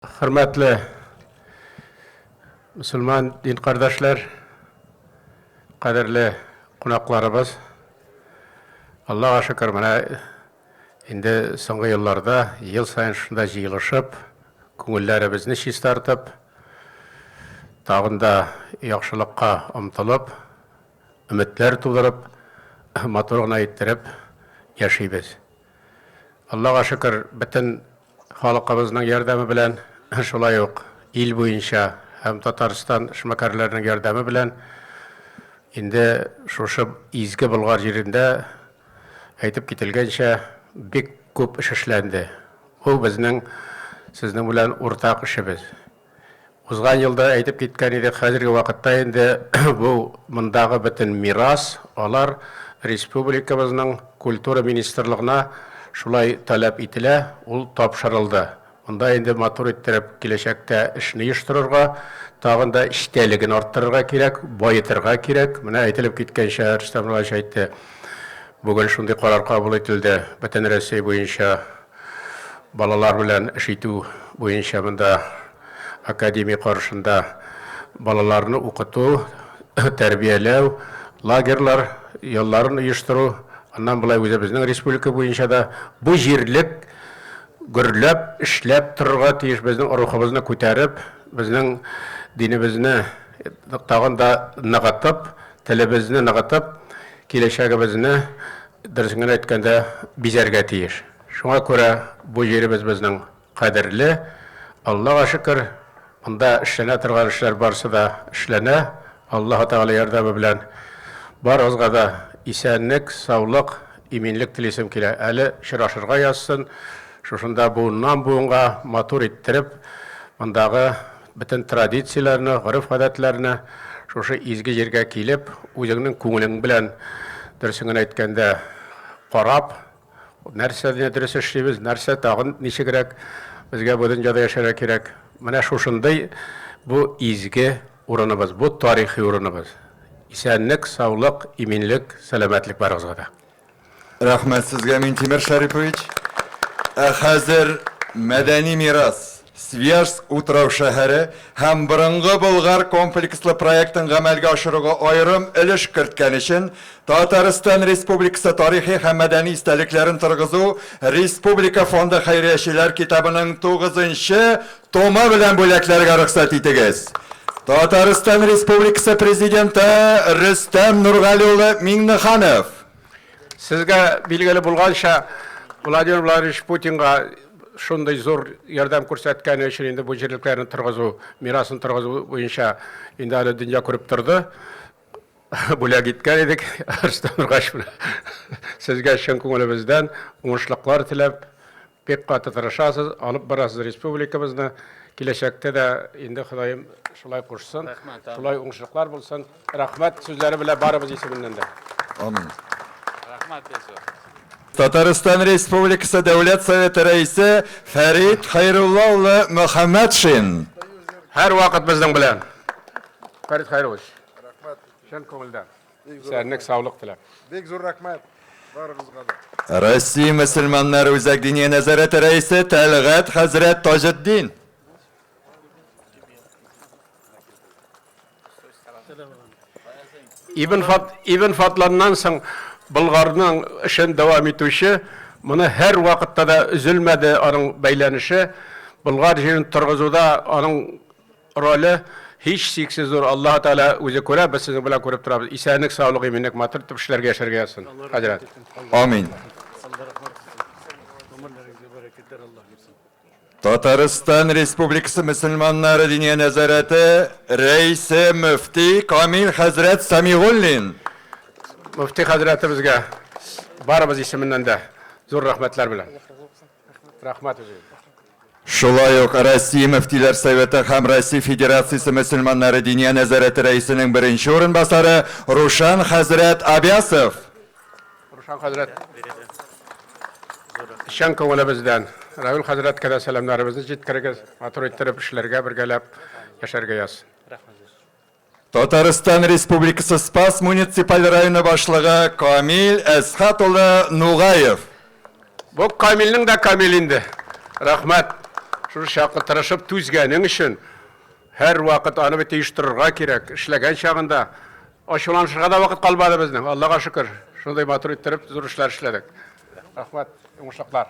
Hürmetli Müslüman din kardeşler, kaderli konaklarımız, Allah'a şükür mana indi soңғы yıllarda yıl sayın şunda jıyılışıp, көңілләребезне чист тартып, тагында яхшылыкка омтылып, үмітләр тудырып, матур гына иттереп яшибез. Аллаға шүкір, бөтен халкыбызның ярдәме белән шулай ук ил буенча һәм Татарстан эшмәкәрләренең ярдәме белән инде шушы изге Болгар җирендә әйтеп кителгәнчә бик күп эш эшләнде. Ул безнең сезнең белән уртак эшебез. Узган елда әйтеп киткән идек, хәзерге вакытта инде бу мондагы бөтен мирас алар республикабызның культура министрлыгына шулай таләп ителә, ул тапшырылды. Монда инде матур иттереп киләчәктә эшне оештырырга, тагында эчтәлеген арттырырга кирәк, байытырга кирәк. Менә әйтелеп киткәнчә Рөстәм Равилович әйтте. Бүген шундый карар кабул ителде. Бөтен Россия буенча балалар белән эш итү буенча монда академия каршында балаларны укыту, тәрбияләү, лагерьлар, ялларын оештыру. Аннан болай үзебезнең республика буенча да бу җирлек гөрләп, эшләп торырга тиеш, безнең рухыбызны күтәреп, безнең динебезне тагында ныгытып, телебезне ныгытып, киләчәгебезне дөресен әйткәндә бизәргә тиеш. Шуңа күрә бу җиребез безнең кадерле. Аллаһка шөкер, монда эшләнә торган эшләр барсы да эшләнә. Аллаһ Тәгалә ярдәме белән барыгызга да исәнлек, саулык, иминлек телисем килә. Әле шырашырга язсын. Шушында буыннан буынга матур иттереп, мондагы бөтен традицияләрне, гореф-гадәтләрне шушы изге җиргә килеп, үзеңнең күңелең белән дөресен әйткәндә карап, нәрсәне дөрес эшлибез, нәрсә тагын ничегрәк безгә бу дөньяда яшәргә кирәк. Менә шушындай бу изге урыныбыз, бу тарихи урыныбыз. Исәнлек, саулык, иминлек, сәламәтлек барыгызга да. Рәхмәт сезгә, Минтимер Шәрипович. Хәзер мәдәни мирас, Свияжск утрау шәһәре һәм борынгы Болгар комплекслы проектын гамәлгә ашыруга аерым өлеш керткән өчен Татарстан Республикасы тарихи һәм мәдәни истәлекләрен торгызу Республика фонды хәйриячеләр китабының 9-нчы томы белән бүләкләргә рөхсәт итегез. Татарстан Республикасы президенты Рөстәм Нургали улы Миңнеханов. Сезгә билгеле булганча, Владимир Владимирович Путинга шундай зур ярдәм күрсәткәне өчен инде бу җирлекләрне торгызу, мирасын торгызу буенча инде әле дөнья күреп торды. Бүләк иткән идек, Рөстәм Нургали. Сезгә чын күңелебездән уңышлыклар теләп, бик каты тырышасыз, алып барасыз республикабызны. Киләчәктә дә инде Ходаем шулай кушсын, шулай уңышлыклар булсын. Рәхмәт сүзләре белән барыбыз исеменнән дә. Амин. Татарстан Республикасы Дәүләт Советы рәисе Фәрит Хәйрулла улы Мөхәммәтшин. Һәр вакыт безнең белән. Фәрит Хәйруллович. Рәхмәт. Чын күңелдән. Сәнлек, саулык теләп. Бик зур рәхмәт. Барыгызга да. Россия мөселманнары үзәк дини нәзарәте рәисе Тәлгать хәзрәт Таҗетдин. Ибн Фатланнан соң Болгарның эшен дәвам итүче, моны һәр вакытта да üzülмәде аның бәйләнеше. Болгар җирен торгызуда аның роле һич сиксез зур. Аллаһ Тәгалә үзе күрә, без сезнең белән күреп торабыз. Исәнлек, саулык, иминлек, матур итеп эшләргә яшәргә язсын. Хәзрәт. Амин. Татарстан Республикасы мөселманнары дини нәзарәте рәисе мөфти Камил хәзрәт Самигуллин. Мөфти хәзрәтебезгә барыбыз исеменнән дә зур рәхмәтләр белән. Рәхмәт үзегезгә. Шулай ук Россия мөфтиләр советы һәм Россия Федерациясе мөселманнары дини нәзарәте рәисенең беренче урынбасары Рушан хәзрәт Абясов. Рушан хәзрәт. Шән күңелебездән Равил хәзрәткә дә сәламнарыбызны җиткерегез. Матур иттереп эшләргә бергәләп яшәргә язсын. Татарстан Республикасы Спас муниципаль районы башлыгы Камил Әсхат улы Нугаев. Бу Камилнең дә Камил инде. Рәхмәт. Şu şakı tırışıp tüzgenin için her vakit anı bir değiştirirga kirek. İşlegen çağında aşılanışırga da vakit kalmadı bizden. Allah'a şükür. Şunday matur ettirip zor işler işledik. Rahmet, yumuşaklar.